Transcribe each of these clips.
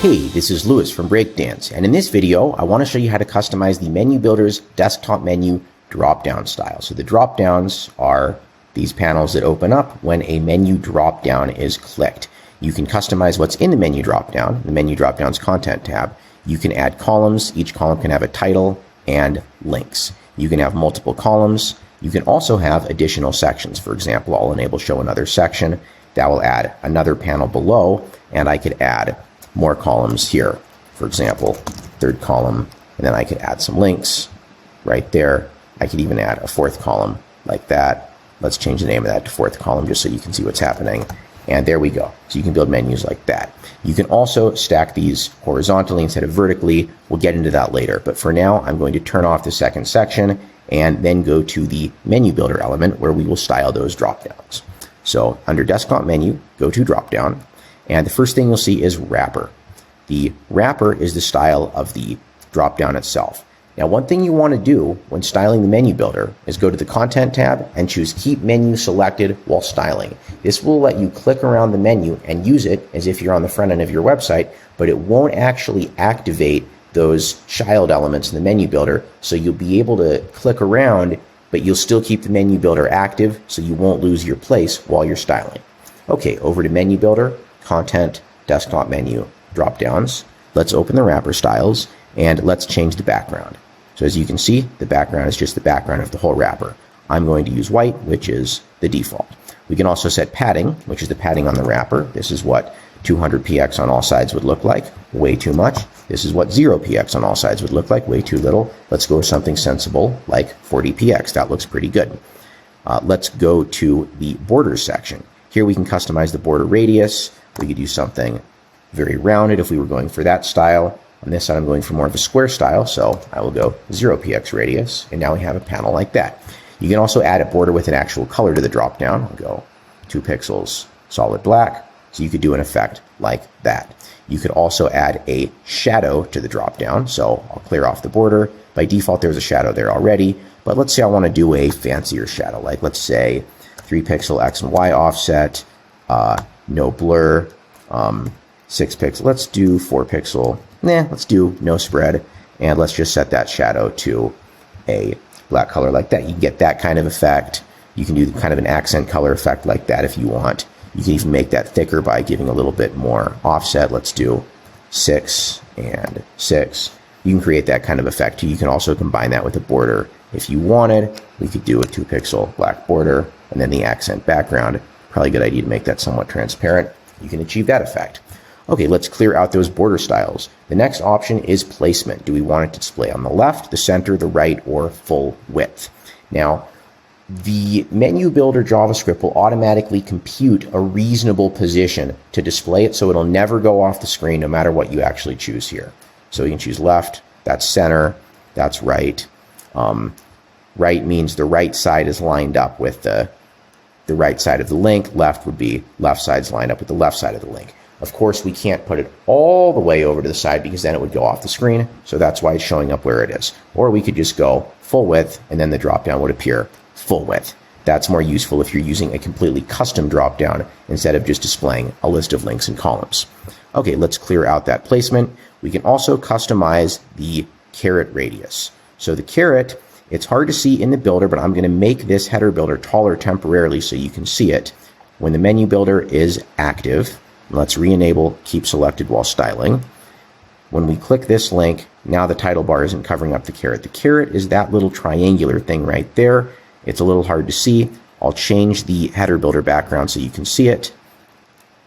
Hey, this is Lewis from Breakdance, and in this video, I want to show you how to customize the Menu Builder's desktop menu drop-down style. So the drop-downs are these panels that open up when a menu drop-down is clicked. You can customize what's in the menu drop-down, the menu drop-down's content tab. You can add columns. Each column can have a title and links. You can have multiple columns. You can also have additional sections. For example, I'll enable show another section. That will add another panel below, and I could add more columns here. For example, third column, and then I could add some links right there. I could even add a fourth column like that. Let's change the name of that to fourth column just so you can see what's happening. And there we go. So you can build menus like that. You can also stack these horizontally instead of vertically. We'll get into that later. But for now, I'm going to turn off the second section and then go to the menu builder element where we will style those dropdowns. So under desktop menu, go to dropdown. And the first thing you'll see is wrapper. The wrapper is the style of the dropdown itself. Now, one thing you want to do when styling the menu builder is go to the content tab and choose keep menu selected while styling. This will let you click around the menu and use it as if you're on the front end of your website, but it won't actually activate those child elements in the menu builder. So you'll be able to click around, but you'll still keep the menu builder active so you won't lose your place while you're styling. Okay, over to menu builder. Content, desktop menu, drop downs. Let's open the wrapper styles and let's change the background. So as you can see, the background is just the background of the whole wrapper. I'm going to use white, which is the default. We can also set padding, which is the padding on the wrapper. This is what 200px on all sides would look like, way too much. This is what 0px on all sides would look like, way too little. Let's go with something sensible like 40px. That looks pretty good. Let's go to the borders section. Here we can customize the border radius. We could do something very rounded if we were going for that style. On this side, I'm going for more of a square style, so I will go 0px radius, and now we have a panel like that. You can also add a border with an actual color to the dropdown. I'll go 2 pixels solid black, so you could do an effect like that. You could also add a shadow to the dropdown, so I'll clear off the border. By default, there's a shadow there already, but let's say I want to do a fancier shadow, like let's say 3 pixel X and Y offset, no blur, 6 pixel. Let's do 4 pixel. Let's do no spread. And let's just set that shadow to a black color like that. You can get that kind of effect. You can do kind of an accent color effect like that if you want. You can even make that thicker by giving a little bit more offset. Let's do 6 and 6. You can create that kind of effect too. You can also combine that with a border if you wanted. We could do a 2 pixel black border and then the accent background. Probably a good idea to make that somewhat transparent. You can achieve that effect. Okay, let's clear out those border styles. The next option is placement. Do we want it to display on the left, the center, the right, or full width? Now, the menu builder JavaScript will automatically compute a reasonable position to display it so it'll never go off the screen no matter what you actually choose here. So you can choose left, that's center, that's right. Right means the right side is lined up with the right side of the link. Left would be left side's lined up with the left side of the link. Of course, we can't put it all the way over to the side because then it would go off the screen. So that's why it's showing up where it is. Or we could just go full width and then the dropdown would appear full width. That's more useful if you're using a completely custom dropdown instead of just displaying a list of links and columns. Okay, let's clear out that placement. We can also customize the caret radius. So the caret, it's hard to see in the builder, but I'm going to make this header builder taller temporarily so you can see it. When the menu builder is active, let's re-enable keep selected while styling. When we click this link, now the title bar isn't covering up the caret. The caret is that little triangular thing right there. It's a little hard to see. I'll change the header builder background so you can see it.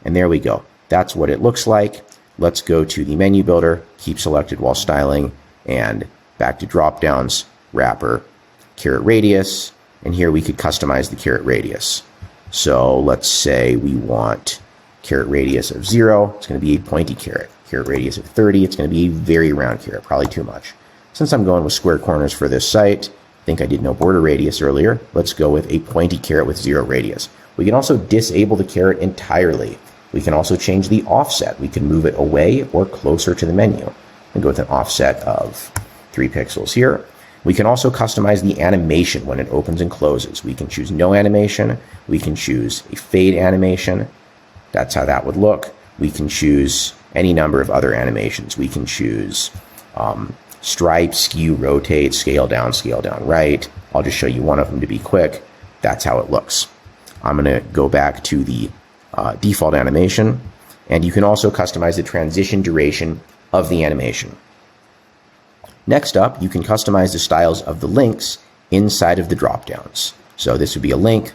And there we go. That's what it looks like. Let's go to the menu builder, keep selected while styling, and back to dropdowns, wrapper, caret radius, and here we could customize the caret radius. So let's say we want caret radius of 0, it's going to be a pointy caret. Caret radius of 30, it's going to be a very round caret, probably too much. Since I'm going with square corners for this site, I think I did no border radius earlier, let's go with a pointy caret with 0 radius. We can also disable the caret entirely. We can also change the offset. We can move it away or closer to the menu. And go with an offset of 3 pixels here. We can also customize the animation when it opens and closes. We can choose no animation. We can choose a fade animation. That's how that would look. We can choose any number of other animations. We can choose stripe, skew, rotate, scale down, right. I'll just show you one of them to be quick. That's how it looks. I'm going to go back to the default animation, and you can also customize the transition duration of the animation. Next up, you can customize the styles of the links inside of the dropdowns. So this would be a link,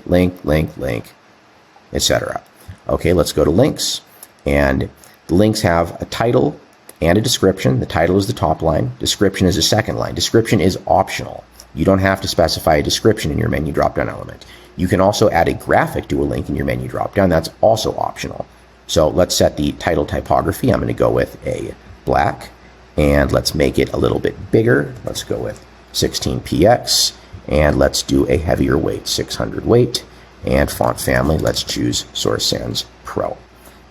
etc. Okay, let's go to links, and the links have a title and a description. The title is the top line. Description is the second line. Description is optional. You don't have to specify a description in your menu dropdown element. You can also add a graphic to a link in your menu dropdown. That's also optional. So let's set the title typography. I'm going to go with a black, and let's make it a little bit bigger. Let's go with 16px, and let's do a heavier weight, 600 weight, and font family, let's choose Source Sans Pro.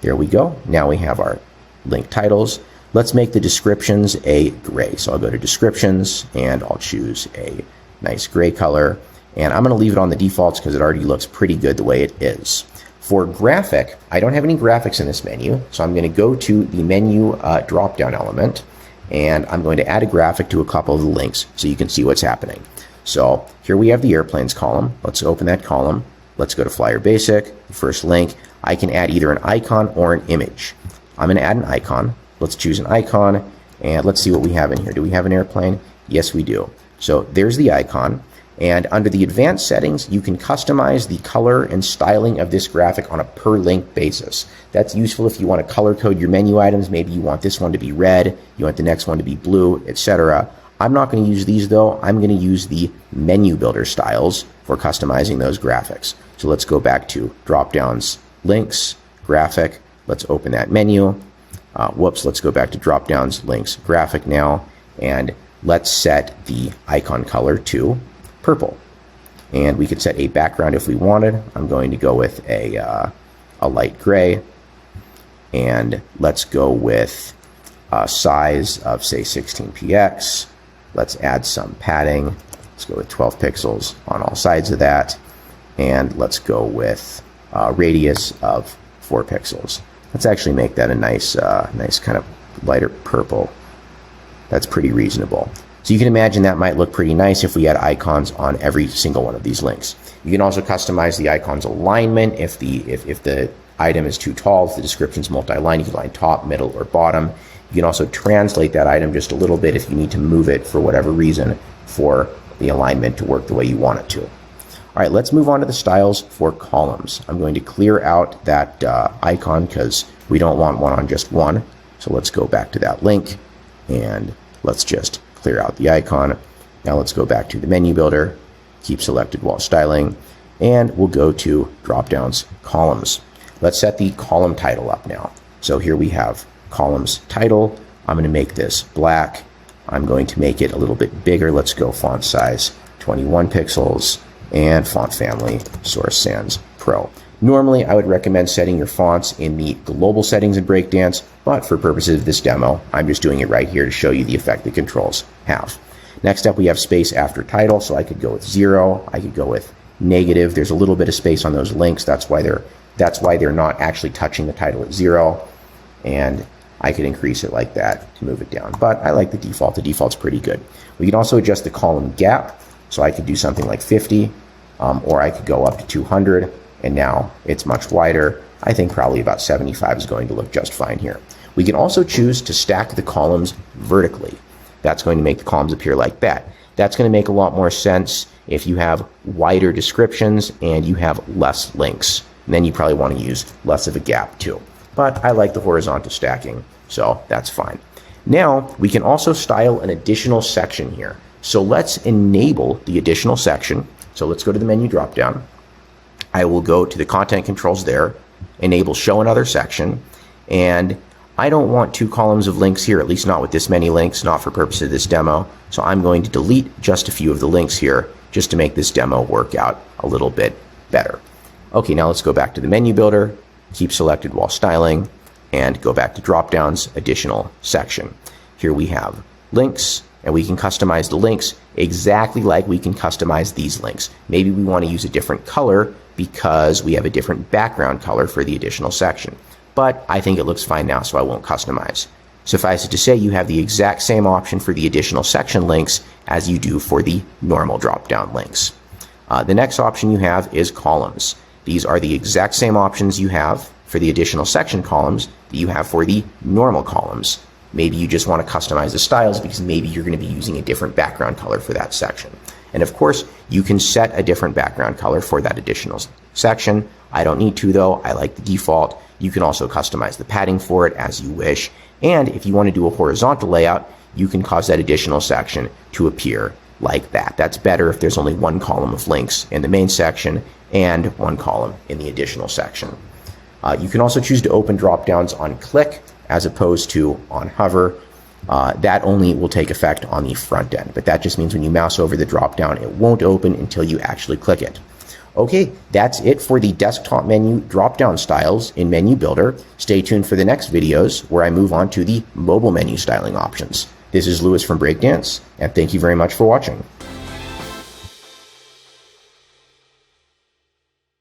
There we go. Now we have our link titles. Let's make the descriptions a gray. So I'll go to descriptions, and I'll choose a nice gray color, and I'm going to leave it on the defaults because it already looks pretty good the way it is. For graphic, I don't have any graphics in this menu, so I'm going to go to the menu drop-down element, and I'm going to add a graphic to a couple of the links so you can see what's happening. So here we have the airplanes column. Let's open that column. Let's go to Flyer Basic, first link. I can add either an icon or an image. I'm going to add an icon. Let's choose an icon, and let's see what we have in here. Do we have an airplane? Yes, we do. So there's the icon. And under the advanced settings, you can customize the color and styling of this graphic on a per link basis. That's useful if you want to color code your menu items. Maybe you want this one to be red, you want the next one to be blue, etc. I'm not going to use these though. I'm going to use the menu builder styles for customizing those graphics. So let's go back to drop-downs, links, graphic. Let's open that menu. Let's go back to drop-downs, links, graphic now, and let's set the icon color to purple. And we could set a background if we wanted. I'm going to go with a light gray, and let's go with a size of say 16px. Let's add some padding. Let's go with 12 pixels on all sides of that, and let's go with a radius of 4 pixels. Let's actually make that a nice kind of lighter purple. That's pretty reasonable. So you can imagine that might look pretty nice if we had icons on every single one of these links. You can also customize the icon's alignment. If the item is too tall, if the description's multi-line, you can align top, middle, or bottom. You can also translate that item just a little bit if you need to move it for whatever reason for the alignment to work the way you want it to. All right, let's move on to the styles for columns. I'm going to clear out that icon because we don't want one on just one. So let's go back to that link, and let's just clear out the icon. Now let's go back to the menu builder, keep selected while styling, and we'll go to drop-downs, columns. Let's set the column title up now. So here we have columns title. I'm going to make this black. I'm going to make it a little bit bigger. Let's go font size 21 pixels and font family Source Sans Pro. Normally, I would recommend setting your fonts in the global settings in Breakdance, but for purposes of this demo, I'm just doing it right here to show you the effect the controls have. Next up, we have space after title, so I could go with 0, I could go with negative. There's a little bit of space on those links. That's why they're not actually touching the title at 0, and I could increase it like that to move it down. But I like the default. The default's pretty good. We can also adjust the column gap, so I could do something like 50, or I could go up to 200. And now it's much wider. I think probably about 75 is going to look just fine here. We can also choose to stack the columns vertically. That's going to make the columns appear like that. That's going to make a lot more sense if you have wider descriptions and you have less links. And then you probably want to use less of a gap too. But I like the horizontal stacking, so that's fine. Now we can also style an additional section here. So let's enable the additional section. So let's go to the menu dropdown. I will go to the content controls there, enable show another section, and I don't want 2 columns of links here, at least not with this many links, not for purpose of this demo. So I'm going to delete just a few of the links here just to make this demo work out a little bit better. Okay, now let's go back to the menu builder, keep selected while styling, and go back to drop-downs, additional section. Here we have links, and we can customize the links exactly like we can customize these links. Maybe we want to use a different color because we have a different background color for the additional section. but I think it looks fine now, so I won't customize. Suffice it to say, you have the exact same option for the additional section links as you do for the normal drop-down links. The next option you have is columns. These are the exact same options you have for the additional section columns that you have for the normal columns. Maybe you just want to customize the styles because maybe you're going to be using a different background color for that section. And of course, you can set a different background color for that additional section. I don't need to though. I like the default. You can also customize the padding for it as you wish. And if you want to do a horizontal layout, you can cause that additional section to appear like that. That's better if there's only one column of links in the main section and one column in the additional section. You can also choose to open drop-downs on click as opposed to on hover. That only will take effect on the front end, but that just means when you mouse over the drop-down, it won't open until you actually click it. Okay, that's it for the desktop menu drop-down styles in Menu Builder. Stay tuned for the next videos where I move on to the mobile menu styling options. This is Lewis from Breakdance, and thank you very much for watching.